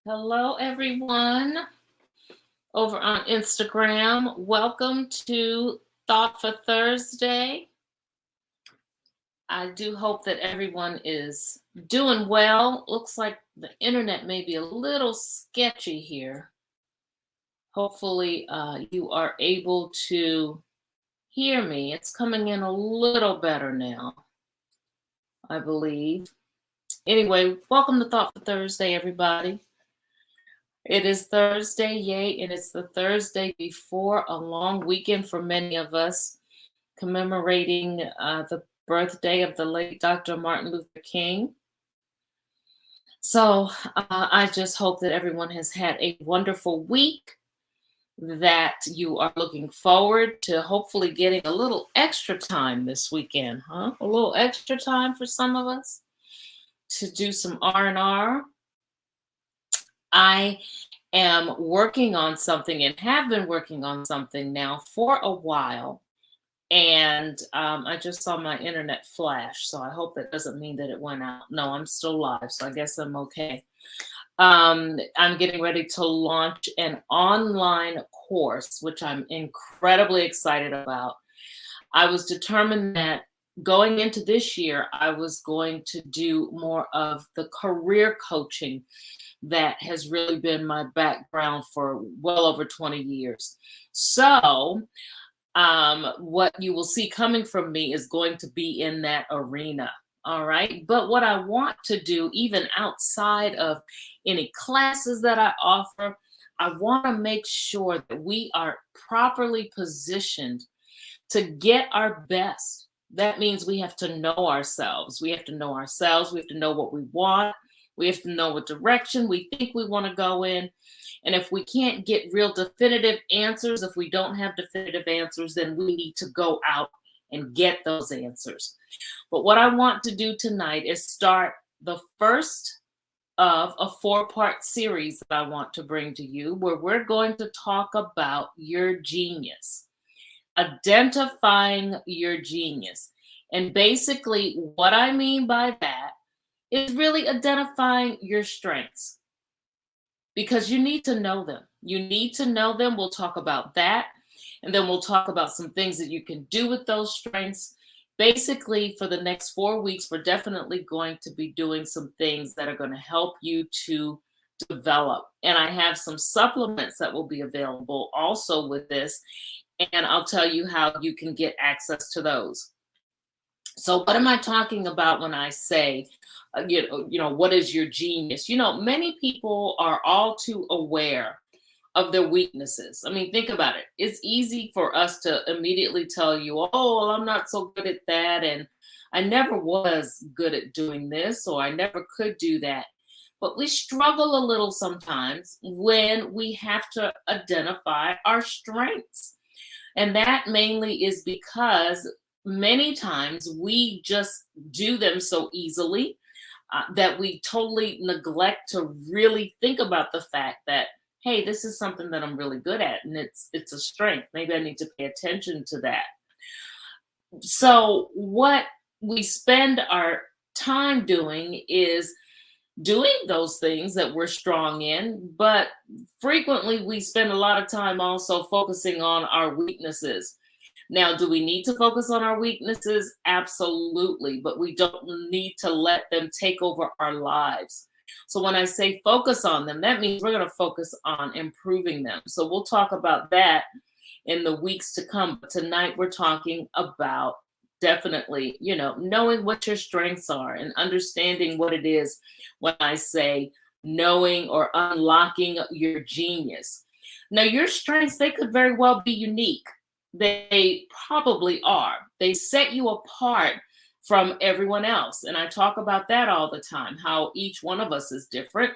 Hello, everyone over on Instagram. Welcome to Thought for Thursday. I do hope that everyone is doing well. Looks like the internet may be a little sketchy here. Hopefully, you are able to hear me. It's coming in a little better now, I believe. Anyway, welcome to Thought for Thursday, everybody. It is Thursday, yay, and it's the Thursday before a long weekend for many of us, commemorating the birthday of the late Dr. Martin Luther King. So I just hope that everyone has had a wonderful week, that you are looking forward to hopefully getting a little extra time this weekend, huh? A little extra time for some of us to do some R&R. I am working on something and have been working on something now for a while. And I just saw my internet flash. So I hope that doesn't mean that it went out. No, I'm still live. So I guess I'm okay. I'm getting ready to launch an online course, which I'm incredibly excited about. I was determined that going into this year, I was going to do more of the career coaching that has really been my background for well over 20 years. So, what you will see coming from me is going to be in that arena. All right. But what I want to do, even outside of any classes that I offer, I want to make sure that we are properly positioned to get our best. That means we have to know ourselves. We have to know ourselves. We have to know what we want. We have to know what direction we think we want to go in. And if we can't get real definitive answers, if we don't have definitive answers, then we need to go out and get those answers. But what I want to do tonight is start the first of a four-part series that I want to bring to you, where we're going to talk about your genius, identifying your genius. And basically, what I mean by that is really identifying your strengths, because you need to know them. You need to know them. We'll talk about that. And then we'll talk about some things that you can do with those strengths. Basically, for the next 4 weeks, we're definitely going to be doing some things that are going to help you to develop. And I have some supplements that will be available also with this. And I'll tell you how you can get access to those. So what am I talking about when I say, what is your genius? Many people are all too aware of their weaknesses. I mean, think about it. It's easy for us to immediately tell you, oh, well, I'm not so good at that. And I never was good at doing this, or I never could do that. But we struggle a little sometimes when we have to identify our strengths. And that mainly is because many times we just do them so easily that we totally neglect to really think about the fact that, hey, this is something that I'm really good at, and it's a strength. Maybe I need to pay attention to that. So what we spend our time doing is doing those things that we're strong in, but frequently we spend a lot of time also focusing on our weaknesses. Now, do we need to focus on our weaknesses? Absolutely, but we don't need to let them take over our lives. So when I say focus on them, that means we're going to focus on improving them. So we'll talk about that in the weeks to come. But tonight we're talking about definitely, knowing what your strengths are and understanding what it is when I say knowing or unlocking your genius. Now, your strengths, they could very well be unique. They probably are. They set you apart from everyone else. And I talk about that all the time, how each one of us is different.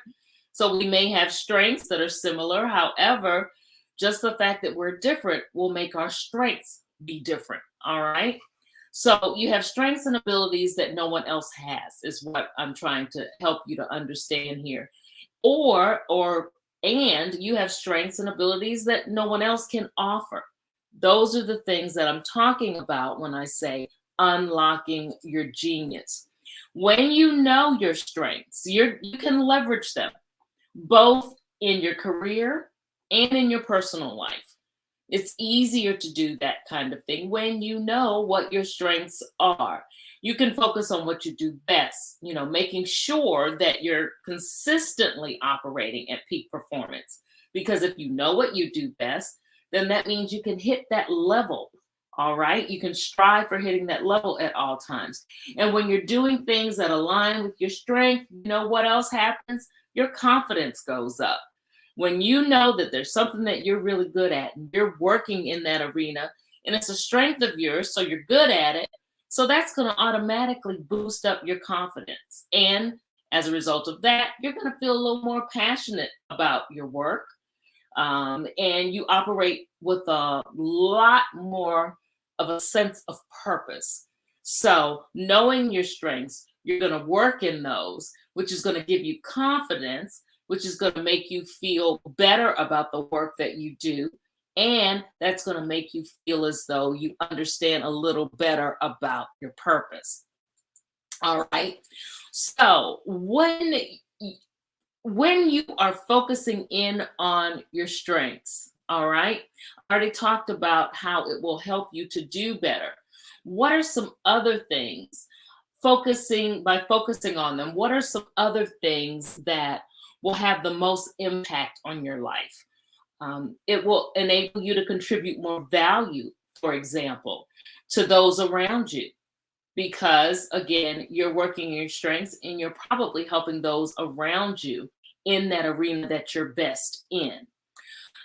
So we may have strengths that are similar. However, just the fact that we're different will make our strengths be different. All right. So you have strengths and abilities that no one else has, is what I'm trying to help you to understand here. And you have strengths and abilities that no one else can offer. Those are the things that I'm talking about when I say unlocking your genius. When you know your strengths, you can leverage them. both in your career and in your personal life. It's easier to do that kind of thing when you know what your strengths are. You can focus on what you do best, making sure that you're consistently operating at peak performance. Because if you know what you do best, then that means you can hit that level. All right. You can strive for hitting that level at all times. And when you're doing things that align with your strength, you know what else happens? Your confidence goes up. When you know that there's something that you're really good at and you're working in that arena and it's a strength of yours, so you're good at it. So that's going to automatically boost up your confidence. And as a result of that, you're going to feel a little more passionate about your work. And you operate with a lot more of a sense of purpose. So, knowing your strengths, you're going to work in those, which is going to give you confidence, which is going to make you feel better about the work that you do. And that's going to make you feel as though you understand a little better about your purpose. All right. So, when you are focusing in on your strengths, all right, I already talked about how it will help you to do better. What are some other things focusing on them? What are some other things that will have the most impact on your life? It will enable you to contribute more value, for example, to those around you because again, you're working your strengths and you're probably helping those around you in that arena that you're best in.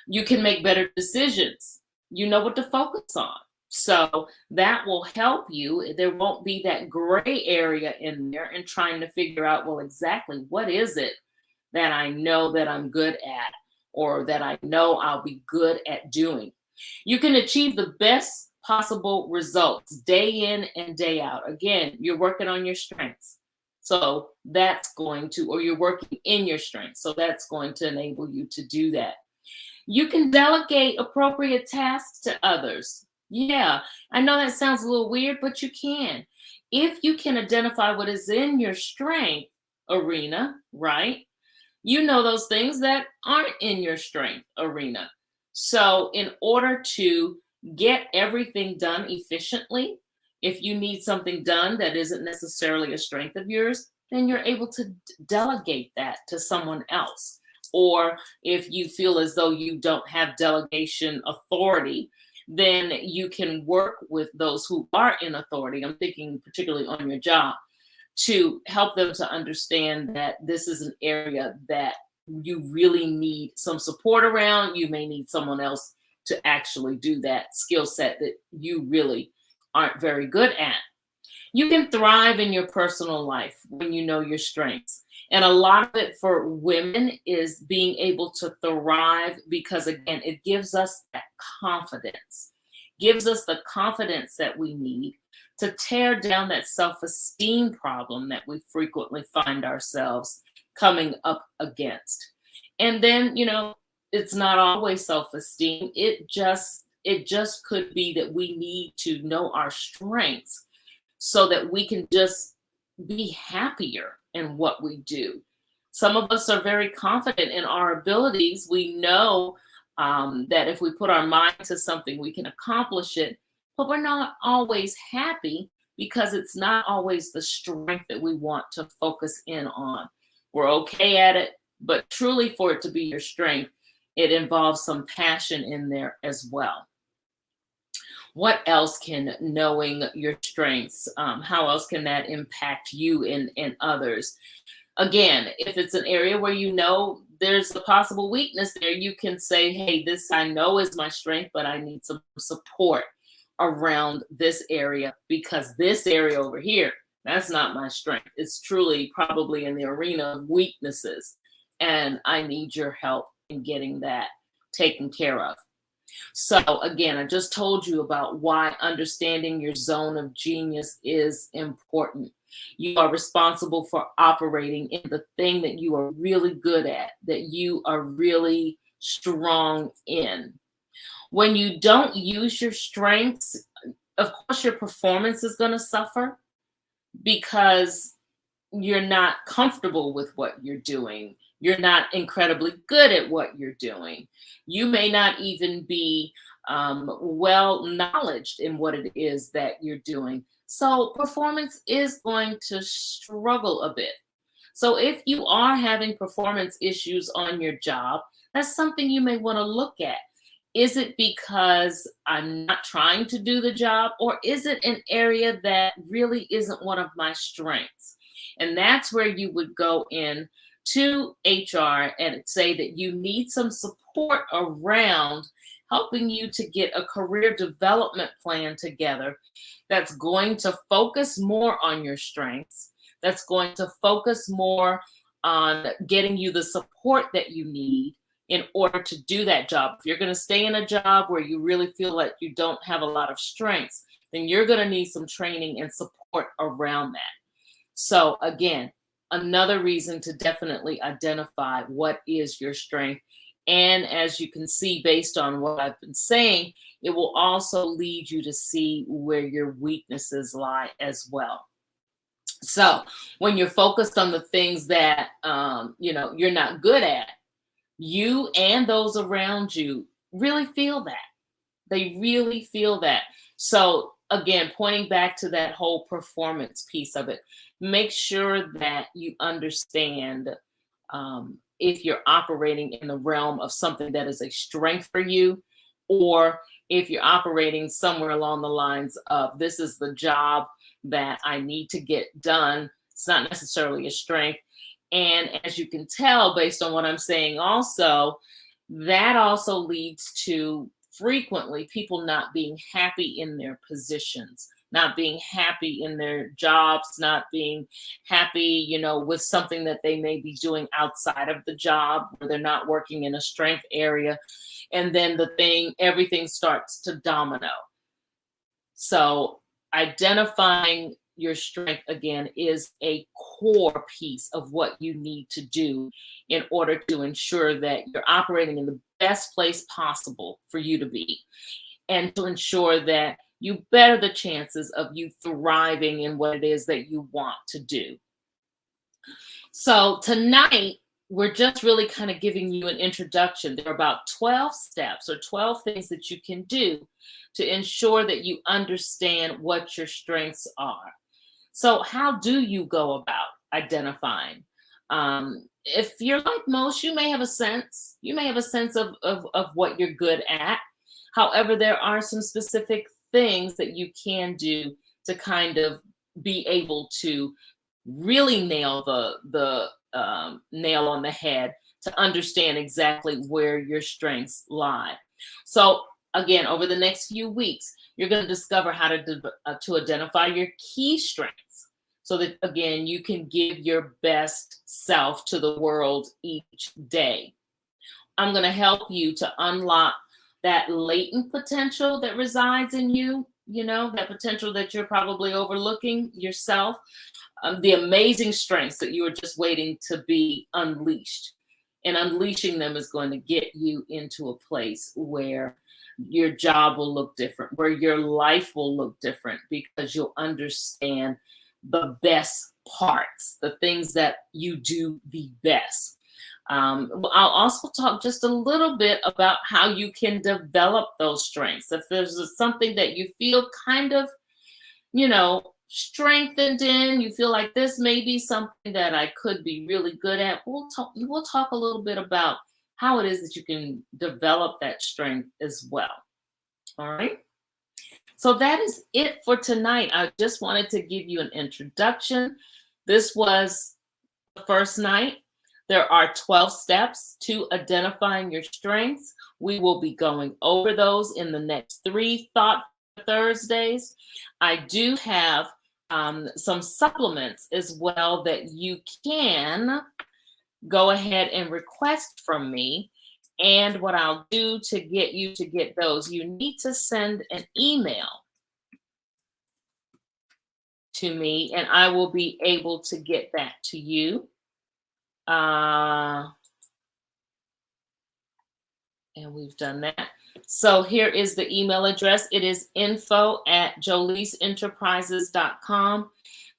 You can make better decisions. You know what to focus on. So that will help you. There won't be that gray area in there and trying to figure out, well, exactly what is it that I know that I'm good at or that I know I'll be good at doing. You can achieve the best possible results day in and day out. Again, you're working on your strengths. So that's going to, or you're working in your strengths. So that's going to enable you to do that. You can delegate appropriate tasks to others. Yeah, I know that sounds a little weird, but you can. If you can identify what is in your strength arena, right? You know those things that aren't in your strength arena. So, in order to get everything done efficiently, if you need something done that isn't necessarily a strength of yours, then you're able to delegate that to someone else. Or if you feel as though you don't have delegation authority, then you can work with those who are in authority. I'm thinking particularly on your job to help them to understand that this is an area that you really need some support around. You may need someone else to actually do that skill set that you really aren't very good at. You can thrive in your personal life when you know your strengths. And a lot of it for women is being able to thrive because, again, it gives us that confidence, gives us the confidence that we need to tear down that self-esteem problem that we frequently find ourselves coming up against. And then, it's not always self-esteem. It just could be that we need to know our strengths so that we can just be happier in what we do. Some of us are very confident in our abilities. We know that if we put our mind to something, we can accomplish it, but we're not always happy because it's not always the strength that we want to focus in on. We're okay at it, but truly for it to be your strength, it involves some passion in there as well. What else can knowing your strengths, how else can that impact you and others? Again, if it's an area where you know there's a possible weakness there, you can say, hey, this I know is my strength, but I need some support around this area because this area over here, that's not my strength. It's truly probably in the arena of weaknesses. And I need your help in getting that taken care of. So again, I just told you about why understanding your zone of genius is important. You are responsible for operating in the thing that you are really good at, that you are really strong in. When you don't use your strengths, of course, your performance is going to suffer because you're not comfortable with what you're doing. You're not incredibly good at what you're doing. You may not even be well knowledged in what it is that you're doing. So performance is going to struggle a bit. So if you are having performance issues on your job, that's something you may want to look at. Is it because I'm not trying to do the job, or is it an area that really isn't one of my strengths? And that's where you would go in to HR and say that you need some support around helping you to get a career development plan together that's going to focus more on your strengths, that's going to focus more on getting you the support that you need in order to do that job. If you're going to stay in a job where you really feel like you don't have a lot of strengths, then you're going to need some training and support around that. So again, another reason to definitely identify what is your strength. And as you can see, based on what I've been saying, it will also lead you to see where your weaknesses lie as well. So when you're focused on the things that you're not good at, you and those around you really feel that. They really feel that. So again, pointing back to that whole performance piece of it, make sure that you understand if you're operating in the realm of something that is a strength for you, or if you're operating somewhere along the lines of this is the job that I need to get done. It's not necessarily a strength. And as you can tell, based on what I'm saying, also, that also leads to frequently people not being happy in their positions, not being happy in their jobs, not being happy, with something that they may be doing outside of the job, where they're not working in a strength area. And then everything starts to domino. So identifying your strength, again, is a core piece of what you need to do in order to ensure that you're operating in the best place possible for you to be, and to ensure that you better the chances of you thriving in what it is that you want to do. So tonight, we're just really kind of giving you an introduction. There are about 12 steps or 12 things that you can do to ensure that you understand what your strengths are. So how do you go about identifying? If you're like most, you may have a sense. You may have a sense of what you're good at. However, there are some specific things that you can do to kind of be able to really nail the nail on the head, to understand exactly where your strengths lie. So again, over the next few weeks, you're going to discover how to identify your key strengths, so that again you can give your best self to the world each day. I'm going to help you to unlock that latent potential that resides in you, that potential that you're probably overlooking yourself, the amazing strengths that you are just waiting to be unleashed. And unleashing them is going to get you into a place where your job will look different, where your life will look different, because you'll understand the best parts, the things that you do the best. I'll also talk just a little bit about how you can develop those strengths. If there's something that you feel kind of, strengthened in, you feel like this may be something that I could be really good at, we'll talk a little bit about how it is that you can develop that strength as well. All right. So that is it for tonight. I just wanted to give you an introduction. This was the first night. There are 12 steps to identifying your strengths. We will be going over those in the next 3 Thought Thursdays. I do have some supplements as well that you can go ahead and request from me. And what I'll do to get you to get those, you need to send an email to me, and I will be able to get that to you. And we've done that. So here is the email address. It is info@joleaseenterprises.com.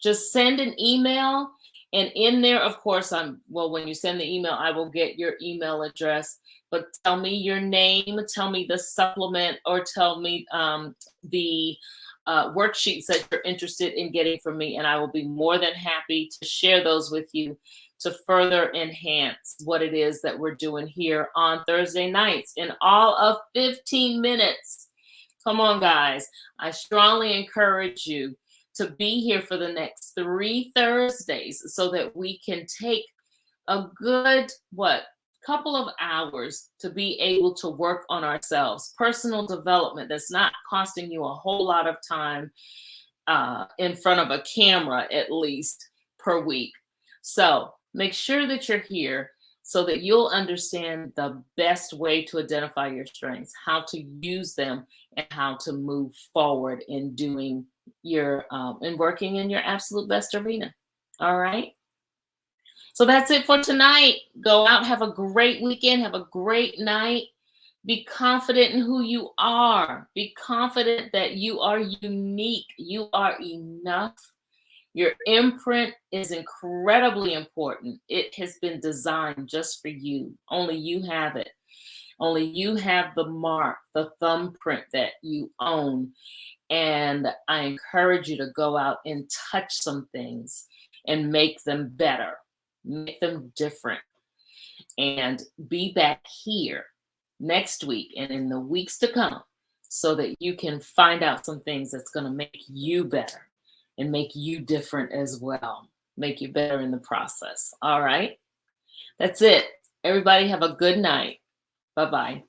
Just send an email, And in there, of course, when you send the email, I will get your email address. But tell me your name, tell me the supplement, or tell me the worksheets that you're interested in getting from me, and I will be more than happy to share those with you to further enhance what it is that we're doing here on Thursday nights in all of 15 minutes. Come on, guys. I strongly encourage you to be here for the next 3 Thursdays so that we can take a good, couple of hours to be able to work on ourselves. Personal development that's not costing you a whole lot of time in front of a camera, at least per week. So make sure that you're here so that you'll understand the best way to identify your strengths, how to use them, and how to move forward in doing your in working in your absolute best arena. All right. So that's it for tonight. Go out, have a great weekend, have a great night. Be confident in who you are. Be confident that you are unique. You are enough. Your imprint is incredibly important. It has been designed just for you. Only you have it. Only you have the mark, the thumbprint that you own. And I encourage you to go out and touch some things and make them better, make them different, and be back here next week and in the weeks to come so that you can find out some things that's going to make you better and make you different as well, make you better in the process. All right. That's it. Everybody have a good night. Bye-bye.